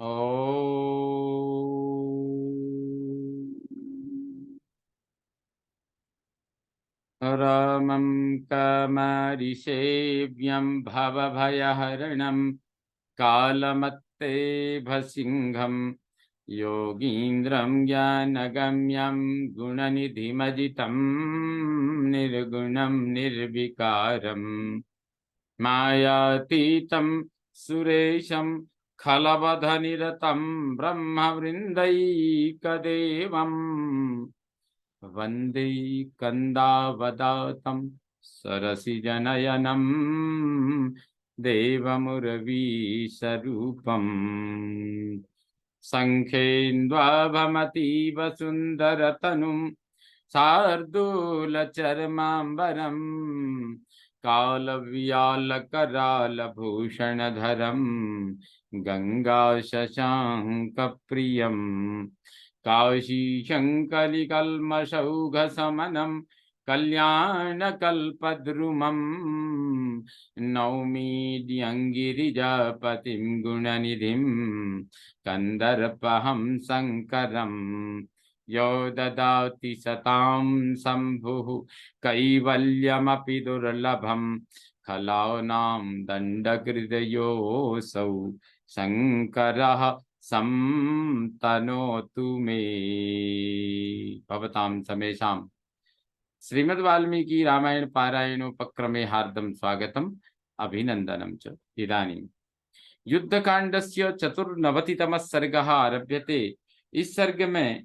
ॐ रामं कमरिसेव्यं भवभयहरणं कालमत्तेभसिंहं योगीन्द्रं ज्ञानगम्यं गुणनिधिमजितं निर्गुणं निर्विकारम् मायातीतं सुरेशं खलवधनिरतं ब्रह्मवृन्दैकदेवम् वन्दे कन्दावदातं सरसिजनयनं देवमुरवीशरूपम् शङ्खेन्द्वाभमतीव सुन्दरतनुं शार्दूलचर्माम्बरम् कालव्यालकरालभूषणधरं गङ्गाशशाङ्कप्रियम् काशीशङ्कलिकल्मषौघशमनं कल्याणकल्पद्रुमम् नौमीड्यङ्गिरिजापतिं गुणनिधिं कन्दर्पहं शङ्करम् यो ददाति सतां शम्भुः कैवल्यमपि दुर्लभं खलानां दण्डकृतयोऽसौ शङ्करः संतनोतु मे। भवतां समेषां श्रीमद् वाल्मीकि रामायण पारायणोपक्रमे हार्दं स्वागतम् अभिनन्दनं च। इदानीं युद्धकाण्डस्य 94तमः सर्गः आरभ्यते। इस सर्ग में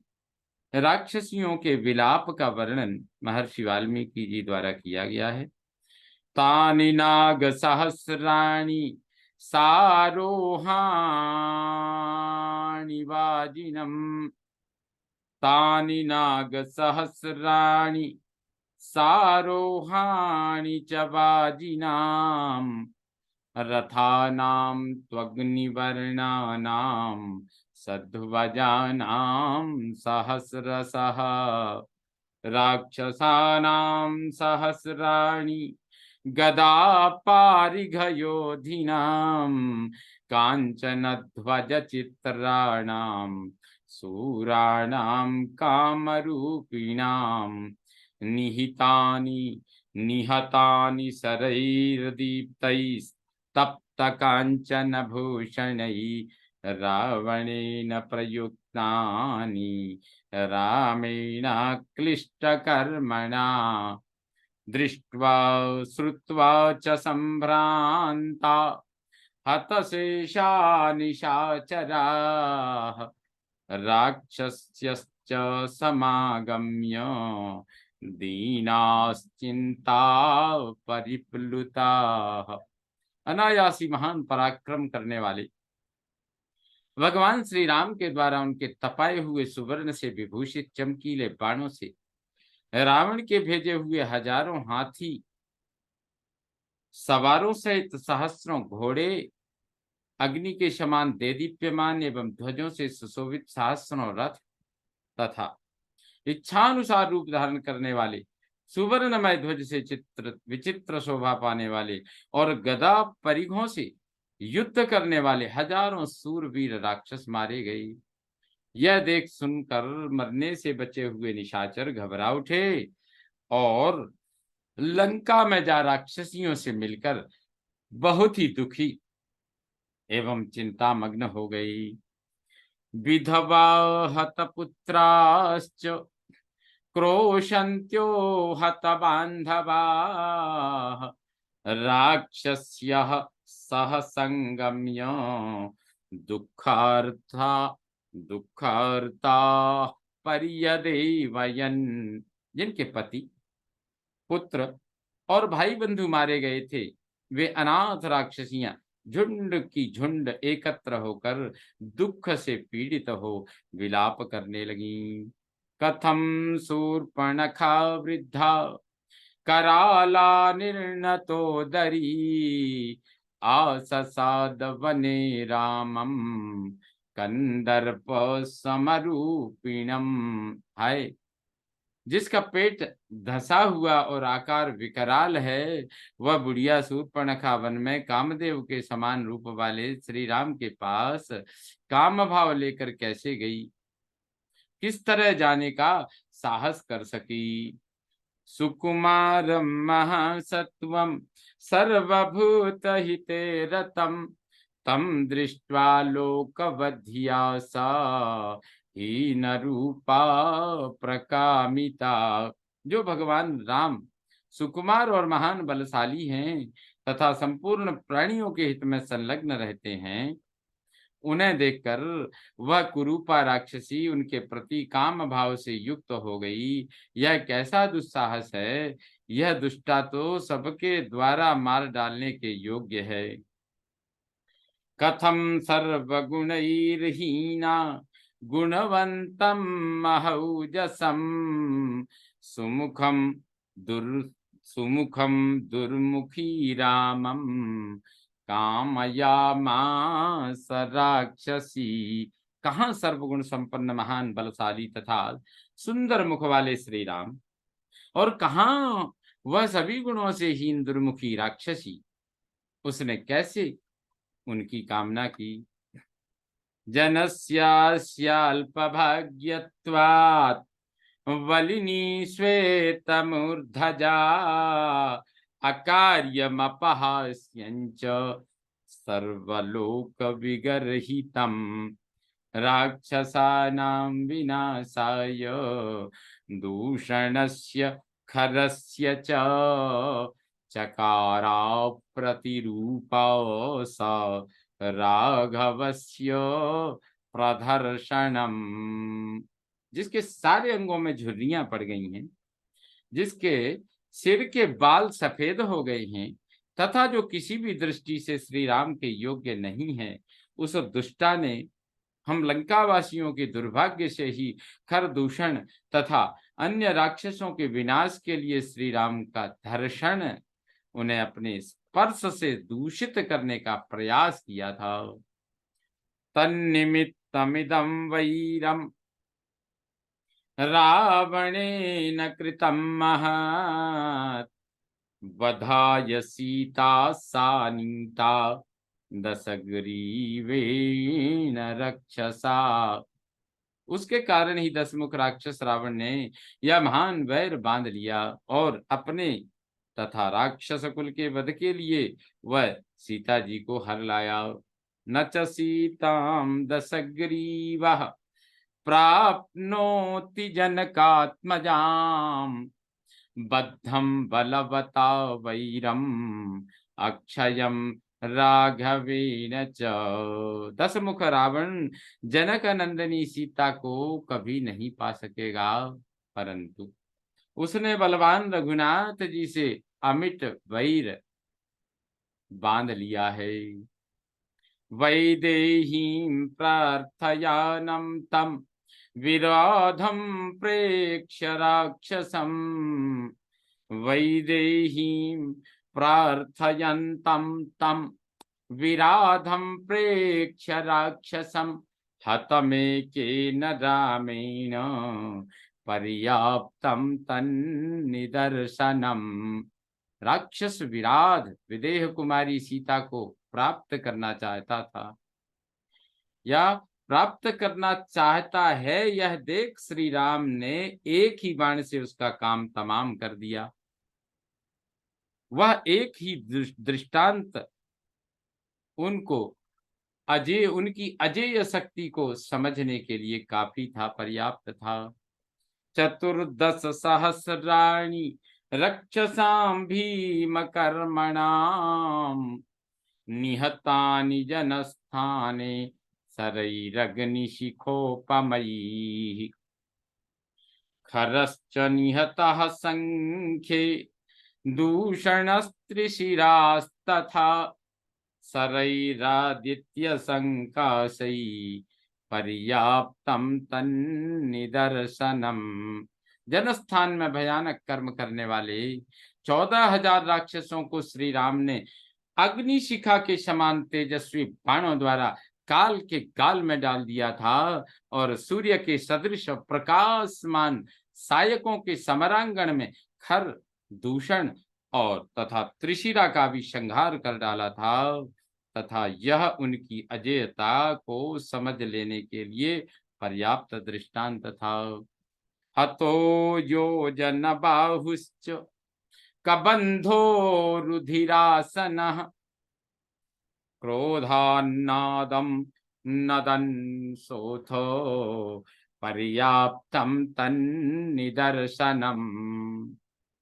राक्षसियों के विलाप का वर्णन महर्षि वाल्मीकि जी द्वारा किया गया है। तानि नाग सहस्राणि सारोहाणि वाजिनम् तानि नाग सहस्राणि सारोहाणि च वाजिनाम् रथानां त्वग्निवर्णानां सध्वजानां सहस्रशः राक्षसानां सहस्राणि गदापारिघयोधिनां काञ्चनध्वजचित्राणां शूराणां कामरूपिणां निहतानि शरैर्दीप्तैस्तप्तकाञ्चनभूषणैः रावणेन प्रयुक्तानि रामेण क्लिष्टकर्मणा दृष्ट्वा श्रुत्वा च सम्भ्रान्ता हतशेषा निशाचराः राक्षस्यश्च समागम्य दीनाश्चिंता परिप्लुताः। अनायासी महान पराक्रम करने वाले भगवान श्री राम के द्वारा उनके तपाए हुए सुवर्ण से विभूषित चमकीले बाणों से रावण के भेजे हुए हजारों हाथी सवारों सहित सहस्रों घोड़े अग्नि के समान देदीप्यमान एवं ध्वजों से सुशोभित सहस्रों रथ तथा इच्छानुसार रूप धारण करने वाले सुवर्णमय ध्वज से विचित्र शोभा पाने वाले और गदा परिघों से युद्ध करने वाले हजारों सूरवीर राक्षस मारे गए। यह देख सुनकर मरने से बचे हुए निशाचर घबरा उठे और लंका में जा राक्षसियों से मिलकर बहुत ही दुखी एवं चिंतामग्न हो गई। विधवा हतपुत्राश्च क्रोशन्त्यो हतबान्धवाः राक्षस्यः सह संगम्य दुःखार्ता पर्यदेवयन्। जिनके पति पुत्र और भाई बंधु मारे गए थे वे अनाथ राक्षसियां झुंड की झुंड एकत्र होकर दुख से पीड़ित हो विलाप करने लगी। कथम शूर्पणखा वृद्धा कराला निर्णतोदरी आससाद वने रामम कंदर्प समरूपिणम। हाय जिसका पेट धसा हुआ और आकार विकराल है, वह बुढ़िया शूर्पणखा वन में कामदेव के समान रूप वाले श्री राम के पास काम भाव लेकर कैसे गई? किस तरह जाने का साहस कर सकी? सुकुमारं महासत्वं सर्वभूतहिते रतं तं दृष्ट्वा लोकवध्या सा हीनरूपा प्रकामिता। जो भगवान राम सुकुमार और महान बलशाली हैं तथा संपूर्ण प्राणियों के हित में संलग्न रहते हैं, उन्हें देखकर वह कुरूपा राक्षसी उनके प्रति काम भाव से युक्त हो गई। यह कैसा दुस्साहस है! यह दुष्टा तो सबके द्वारा मार डालने के योग्य है। कथम सर्वगुणैर्हीना गुणवंतम महौजसम सुमुखम सुमुखम दुर्मुखी रामम कामयामास राक्षसी। कहाँ सर्वगुण संपन्न महान बलशाली तथा सुंदर मुख वाले श्री राम, और कहाँ वह सभी गुणों से हीन दुर्मुखी राक्षसी, उसने कैसे उनकी कामना की? जनस्यास्याल्पभाग्यत्वात् वलिनी श्वेतमूर्धजा अकार्यमपहास्यञ्च सर्वलोकविगर्हितं राक्षसानां विनाशाय दूषणस्य खरस्य च चकारा प्रतिरूपा सा राघवस्य प्रदर्शनम। जिसके सारे अंगों में झुर्रियां पड़ गई हैं, जिसके सिर के बाल सफेद हो गए हैं तथा जो किसी भी दृष्टि से श्री राम के योग्य नहीं है, उस दुष्टा ने हम लंकावासियों के दुर्भाग्य से ही खरदूषण तथा अन्य राक्षसों के विनाश के लिए श्री राम का दर्शन, उन्हें अपने स्पर्श से दूषित करने का प्रयास किया था। तन्निमित्तमिदं वैरम रावणेन कृतं महत् वधाय सीता सानीता दशग्रीवेण रक्षसा। उसके कारण ही दशमुख राक्षस रावण ने यह महान वैर बांध लिया और अपने तथा राक्षस कुल के वध के लिए वह सीता जी को हर लाया। न च सीतां दशग्रीवः प्राप्नोति जनकात्मजाम् बद्धं बलवता वैरम अक्षयम राघवेन च। दशमुख रावण जनक नंदिनी सीता को कभी नहीं पा सकेगा, परंतु उसने बलवान रघुनाथ जी से अमिट वैर बांध लिया है। वैदेहीं प्रार्थयानं तम विरोधम प्रेक्ष्य राक्षसम वैदेहीं प्रार्थयन्तं तम विराधं प्रेक्ष्य राक्षसं हतमेकेन रामेण पर्याप्तं तन्निदर्शनम्। राक्षस विराध विदेह कुमारी सीता को प्राप्त करना चाहता था या प्राप्त करना चाहता है, यह देख श्री राम ने एक ही बाण से उसका काम तमाम कर दिया। वह एक ही दृष्टांत उनको उनकी अजेय शक्ति को समझने के लिए काफी था, पर्याप्त था। 14 सहस्राणि रक्षसां भीमकर्मणाम् निहतानि जनस्थाने शरैरग्निशिखोपमैः खरश्च निहतः संख्ये दूषणस्त्रिशिरास्तथा शरैरादित्य संकाशैः पर्याप्तं तन्निदर्शनम्। जनस्थान में भयानक कर्म करने वाले 14,000 राक्षसों को श्री राम ने अग्निशिखा के समान तेजस्वी बाणों द्वारा काल के गाल में डाल दिया था और सूर्य के सदृश प्रकाशमान सायकों के समरांगण में खर, दूषण और तथा त्रिशिरा का भी संहार कर डाला था, तथा यह उनकी अजेयता को समझ लेने के लिए पर्याप्त दृष्टांत था। हतो योजन बाहुश्च कबंधो रुधिरासनः क्रोधान्नादं नदन् सोऽथो पर्याप्तं तन्निदर्शनम्।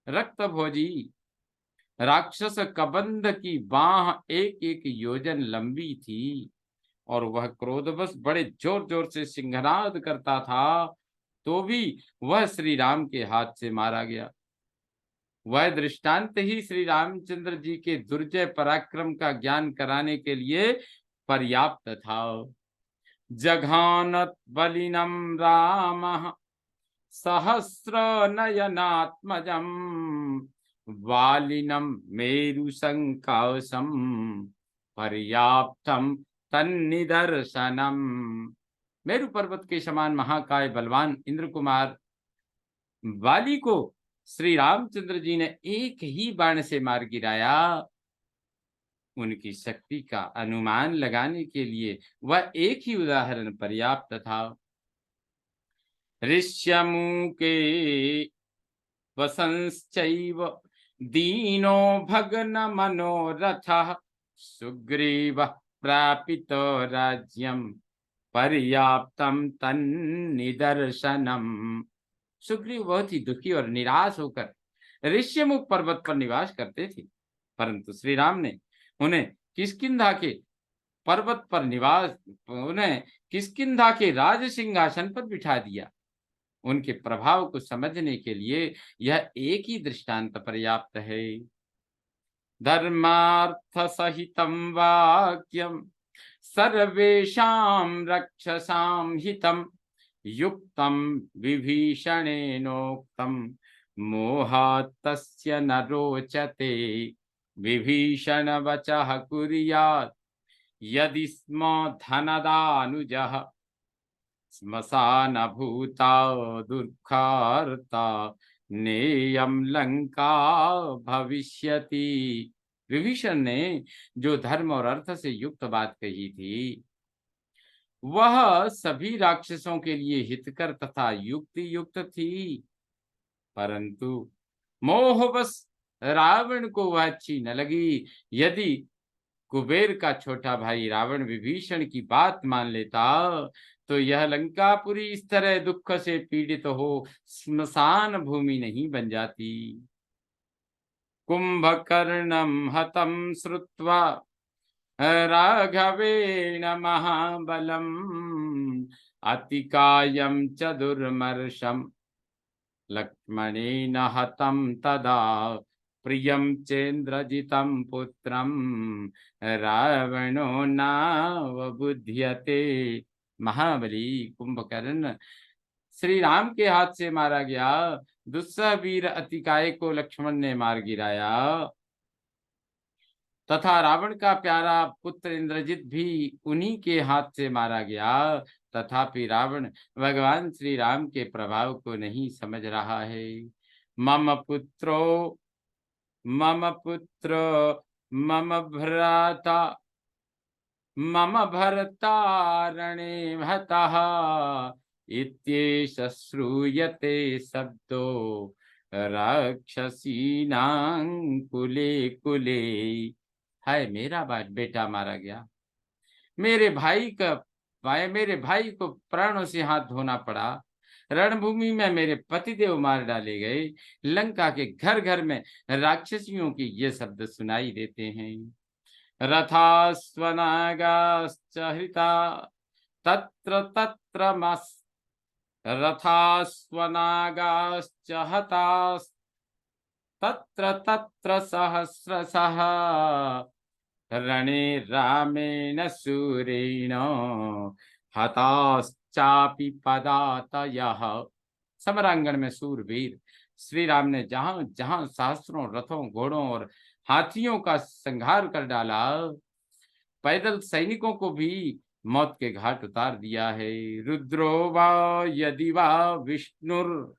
रक्तभोजी राक्षस कबंध की बाह एक एक योजन लंबी थी और वह क्रोधवश बड़े जोर जोर से सिंहनाद करता था, तो भी वह श्री राम के हाथ से मारा गया। वह दृष्टांत ही श्री रामचंद्र जी के दुर्जय पराक्रम का ज्ञान कराने के लिए पर्याप्त था। जघानत बलिनम रामः सहस्र नयनात्मजम वालिनम मेरु संकाशम पर्याप्तम तन्निदर्शनम। मेरु पर्वत के समान महाकाय बलवान इंद्र कुमार वाली को श्री रामचंद्र जी ने एक ही बाण से मार गिराया। उनकी शक्ति का अनुमान लगाने के लिए वह एक ही उदाहरण पर्याप्त था। ऋष्यमुके वसंश्चैव दीनो भग्न मनोरथः सुग्रीवः प्रापितो राज्यं पर्याप्तं तन्निदर्शनम्। सुग्रीव बहुत ही दुखी और निराश होकर ऋष्यमुख पर्वत पर निवास करते थे, परंतु श्री राम ने उन्हें किष्किंधा के पर्वत पर उन्हें किष्किंधा के राज सिंहासन पर बिठा दिया। उनके प्रभाव को समझने के लिए यह एक ही दृष्टांत पर्याप्त है। धर्मार्थ सहितं वाक्यम सर्वेषां रक्षसां हितं युक्तं विभीषणेनोक्तं मोहात् तस्य न रोचते। विभीषण वचः कुर्यात् यदि स्म धनदानुजः श्मशानभूता दुःखार्ता नेयं लंका भविष्यति। विभीषण ने जो धर्म और अर्थ से युक्त बात कही थी, वह सभी राक्षसों के लिए हितकर तथा युक्ति युक्त थी, परंतु मोहवश रावण को वह अच्छी न लगी। यदि कुबेर का छोटा भाई रावण विभीषण की बात मान लेता तो यह लंकापुरी इस तरह दुख से पीड़ित हो स्मशान भूमि नहीं बन जाती। कुंभकर्णं हतं श्रुत्वा राघवेण महाबलम् अतिकायं च दुर्मर्षम् लक्ष्मणेन हतं तदा प्रियं चेन्द्रजितं पुत्रं रावणो नावबुध्यते। महाबली कुंभकर्ण श्री राम के हाथ से मारा गया। दुस्सह वीर अतिकाय को लक्ष्मण ने मार गिराया तथा रावण का प्यारा पुत्र इंद्रजित भी उन्हीं के हाथ से मारा गया। तथापि रावण भगवान श्री राम के प्रभाव को नहीं समझ रहा है। मम पुत्रो मम भ्राता मम भर्ता रणे हतः इत्येष श्रूयते शब्दो राक्षसीनां कुले कुले। हाय, मेरा बेटा मारा गया, मेरे भाई को प्राणों से हाथ धोना पड़ा, रणभूमि में मेरे पतिदेव मार डाले गए, लंका के घर घर में राक्षसियों की ये शब्द सुनाई देते हैं। रथास्वनागाश्च हृता तत्र तत्र रथास्वनागाश्च हतास् तत्र तत्र सहस्रशः रणे रामेण शूरेण हताश्चापि पदातयः। समरांगण में सूरवीर श्री राम ने जहां जहां सहस्रों रथों, घोड़ों और हाथियों का संहार कर डाला, पैदल सैनिकों को भी मौत के घाट उतार दिया है। रुद्रो वा यदि वा विष्णुर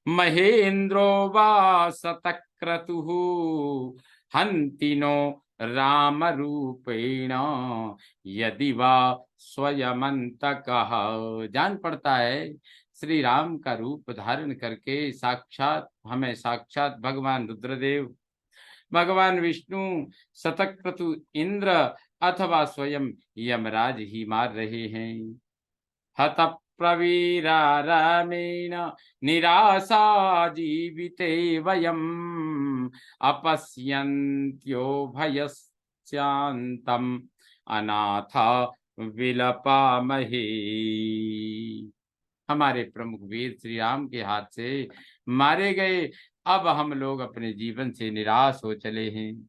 महेन्द्रो वा शतक्रतुः हन्ति नो रामरूपेण यदि वा स्वयमंतकः। जान पड़ता है श्री राम का रूप धारण करके हमें साक्षात भगवान रुद्रदेव, भगवान विष्णु, शतक्रतु इंद्र अथवा स्वयं यमराज ही मार रहे हैं। हत प्रवीरा रामेण निराशा जीविते वयम् अपश्यन्त्यो भयस्यान्तम् अनाथा विलपामहे। हमारे प्रमुख वीर श्री राम के हाथ से मारे गए, अब हम लोग अपने जीवन से निराश हो चले हैं,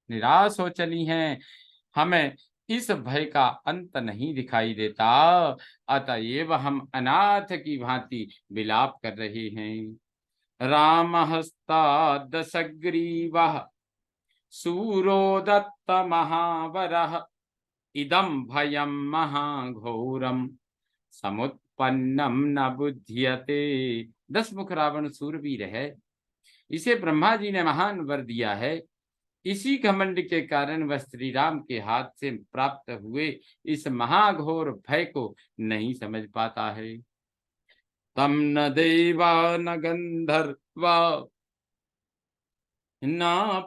निराश हो चली हैं। हमें इस भय का अंत नहीं दिखाई देता, अतएव हम अनाथ की भांति विलाप कर रहे हैं। राम हस्ता दशग्रीवः सूरो दत्त महावरः इदं भयं महाघोरम समुत्पन्नम न बुध्यते। 10 मुख रावण सूरवीर है, इसे ब्रह्मा जी ने महान वर दिया है। इसी घमंड के कारण वह श्री राम के हाथ से प्राप्त हुए इस महाघोर भय को नहीं समझ पाता है। तम न देवा न गंधर्वा न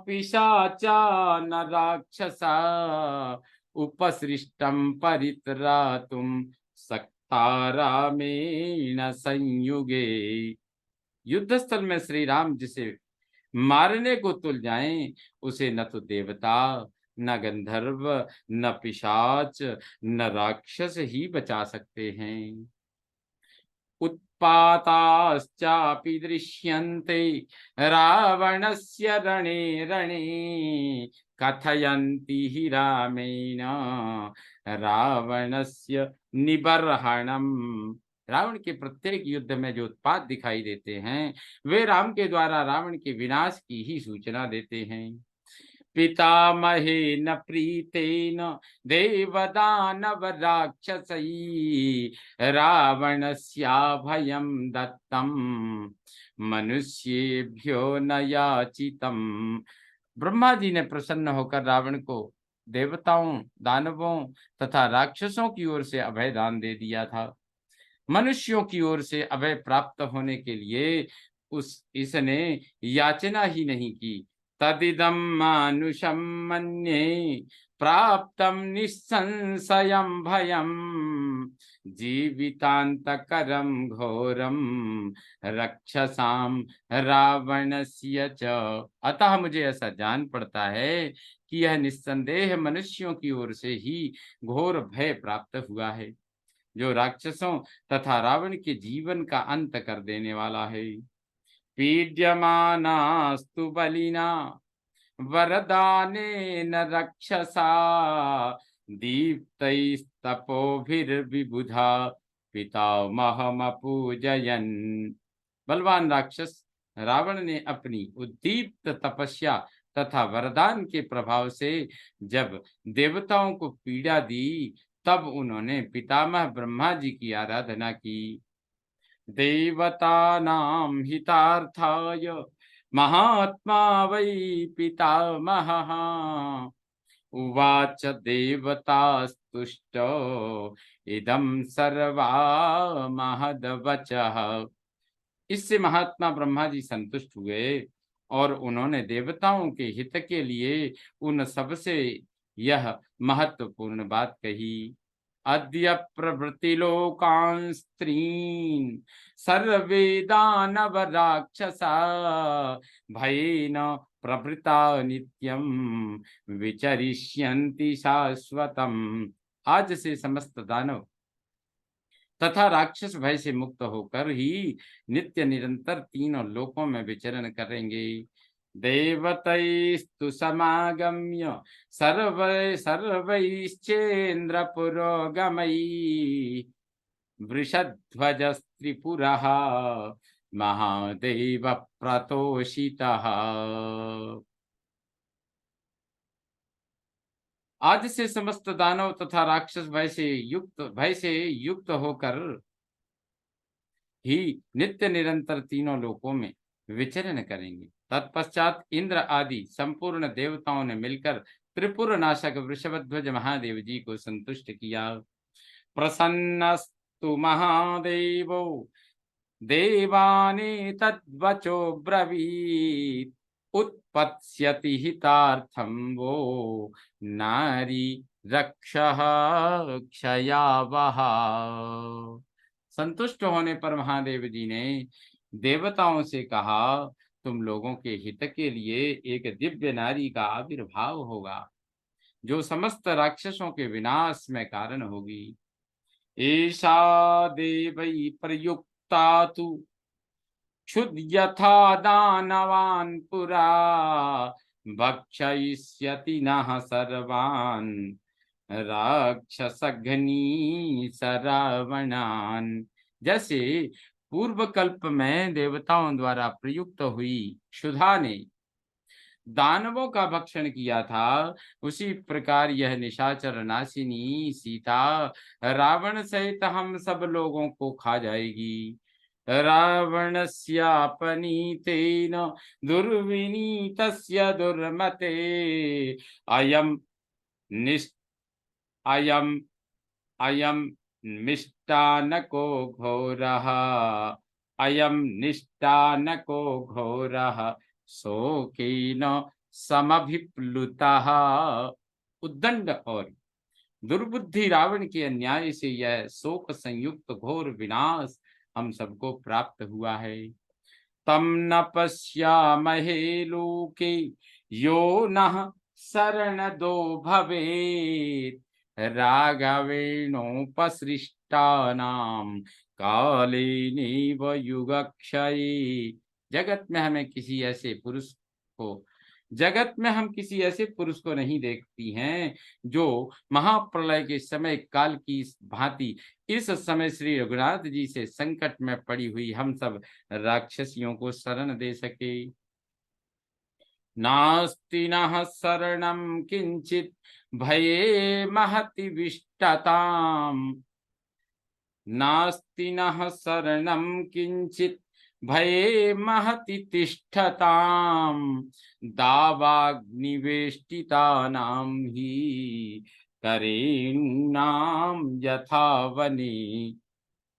पिशाचा न राक्षसा उपसृष्टम परित्रातुम सक्ता रामेण संयुगे। युद्ध स्थल में श्री राम जिसे मारने को तुल जाएं, उसे न तो देवता, न गंधर्व, न पिशाच, न राक्षस ही बचा सकते हैं। उत्पाताश्चापि दृश्यन्ते रावणस्य रणे रणे कथयन्ति हि रामेण रावणस्य निबर्हणम्। रावण के प्रत्येक युद्ध में जो उत्पात दिखाई देते हैं, वे राम के द्वारा रावण के विनाश की ही सूचना देते हैं। पितामहेन प्रीतेन देवदानव राक्षसै रावणस्याभयं दत्तं मनुष्येभ्यो न याचितम्। ब्रह्मा जी ने प्रसन्न होकर रावण को देवताओं, दानवों तथा राक्षसों की ओर से अभय दान दे दिया था। मनुष्यों की ओर से अभय प्राप्त होने के लिए इसने याचना ही नहीं की। तदिदं मानुषं मन्ये प्राप्तं निस्संशयं भयं जीवितान्तकरं घोरं रक्षसां रावणस्य च। अतः मुझे ऐसा जान पड़ता है कि यह निस्संदेह मनुष्यों की ओर से ही घोर भय प्राप्त हुआ है, जो राक्षसों तथा रावण के जीवन का अंत कर देने वाला है। पीड्यमानास्तु बलिना वरदानेन रक्षसा दीप्तैस्तपोभिर्विबुधा पितामहमपूजयन्। बलवान राक्षस रावण ने अपनी उद्दीप्त तपस्या तथा वरदान के प्रभाव से जब देवताओं को पीड़ा दी, तब उन्होंने पितामह ब्रह्मा जी की आराधना की। देवतानां हितार्थाय महात्मा वै पितामहः उवाच देवतास्तुष्टो इदं सर्वा महद्वचः। इससे महात्मा ब्रह्मा जी संतुष्ट हुए और उन्होंने देवताओं के हित के लिए उन सबसे यह महत्वपूर्ण बात कही। अद्य प्रभृति लोकान् स्त्रीन् सर्वे दानव राक्षसा भयेन प्रभृता नित्यं विचरिष्यन्ति शाश्वतम्। आज से समस्त दानव तथा राक्षस भय से मुक्त होकर ही नित्य निरंतर तीनों लोकों में विचरण करेंगे। देवतैस्तु समागम्य सर्वैश्चेन्द्र पुरोगमै वृषध्वजस्त्रिपुरः महादेव प्रतोषितः। आज से समस्त दानव तथा राक्षस भय से युक्त होकर ही नित्य निरंतर तीनों लोकों में विचरण करेंगे। तत्पश्चात इंद्र आदि संपूर्ण देवताओं ने मिलकर त्रिपुर नाशक वृषभध्वज महादेव जी को संतुष्ट किया। प्रसन्नस्तु महादेवो देवाने तद्वचो ब्रवीत् उत्पत्स्यति हितार्थं वो नारी रक्षः क्षयावह। संतुष्ट होने पर महादेव जी ने देवताओं से कहा, तुम लोगों के हित के लिए एक दिव्य नारी का आविर्भाव होगा जो समस्त राक्षसों के विनाश में कारण होगी। एषा देवै प्रयुक्ता तु क्षुद्यथा दानवान् पुरा भक्षयिष्यति नः सर्वान् राक्षसघ्नी सरावणान्। जैसे पूर्व कल्प में देवताओं द्वारा प्रयुक्त हुई क्षुधा ने दानवों का भक्षण किया था, उसी प्रकार यह निशाचर नासिनी सीता रावण सहित हम सब लोगों को खा जाएगी। रावणस्यापनीतेन दुर्विनीतस्य दुर्मते अयम निष् अयम अयम मिष्टानको घोरः अयम निष्टानको घोरः शोकेन समभिप्लुतः। उद्दंड और दुर्बुद्धि रावण के अन्याय से यह शोक संयुक्त घोर विनाश हम सबको प्राप्त हुआ है। तम न पश्यामहे लोके यो नः शरणदो भवेत् राघवेणोपसृष्टानां कालेनैव युगक्षये। जगत में हम किसी ऐसे पुरुष को नहीं देखती हैं जो महाप्रलय के समय काल की भांति इस समय श्री रघुनाथ जी से संकट में पड़ी हुई हम सब राक्षसियों को शरण दे सके। नास्ति नः शरणं किंचित भये महति विष्टताम् नास्ति नः शरणं किंचित भये महति तिष्ठताम् दावाग्निवेष्टितानां हि करेणां यथा वने।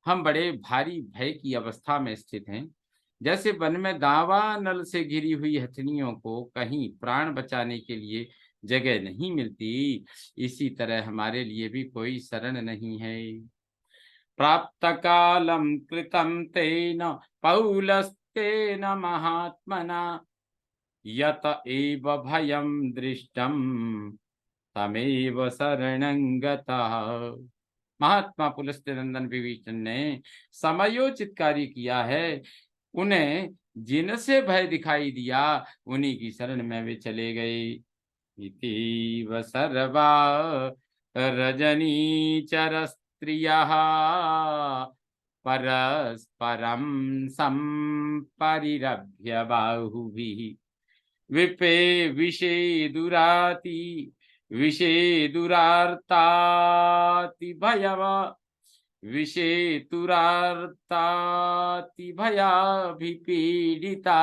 हम बड़े भारी भय की अवस्था में स्थित हैं। जैसे वन में दावा नल से घिरी हुई हथनियों को कहीं प्राण बचाने के लिए जगह नहीं मिलती, इसी तरह हमारे लिए भी कोई शरण नहीं है। प्राप्त कालम कृतं तेन पौलस्तेन महात्मना यत एव भयं दृष्टं तमेव शरणं गतः। महात्मा पुलस्त्य नंदन विभीषण ने समयोचित कार्य किया है। उन्हें जिनसे भय दिखाई दिया उन्हीं की शरण में वे चले गए। इतीव सर्वा रजनीचर स्त्रियः परस्परं सम्परिरभ्य बाहुभिः विपे विषेदुरार्ताति भयाभिपीडिता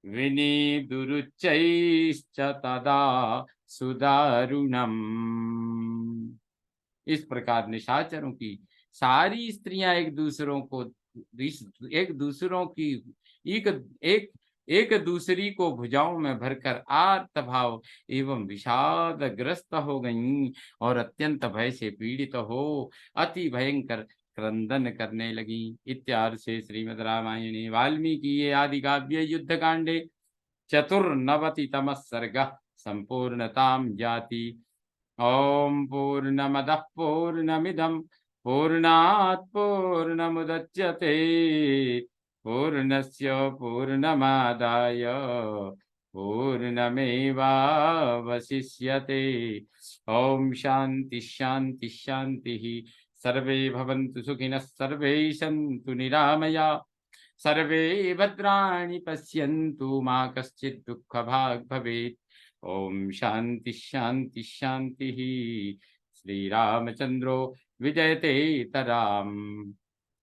विनेदुरुच्चैश्च तदा सुदारुणम्। इस प्रकार निशाचरों की सारी स्त्रियां एक दूसरी को भुजाओं में भरकर आर्तभाव एवं विषादग्रस्त हो गईं और अत्यंत भय से पीड़ित हो अति भयंकर क्रंदन करने लगी। इत्यादि से श्रीमद् रामायणे वाल्मीकि आदि काव्ये युद्ध कांडे 94तमः सर्गः संपूर्णतां जाति। ओम पूर्णमदः पूर्णमिदं पूर्णात् पूर्णमुदच्यते पूर्णस्य पूर्णमादाय पूर्णमेवावशिष्यते। ओम शांति शांति शांति। सर्वे भवन्तु सुखिनः सर्वे सन्तु निरामया सर्वे भद्राणि पश्यन्तु मा कश्चित् दुःखभाग् भवेत्। ओम शांति शांति शांति। श्री रामचंद्रो विजयते तराम।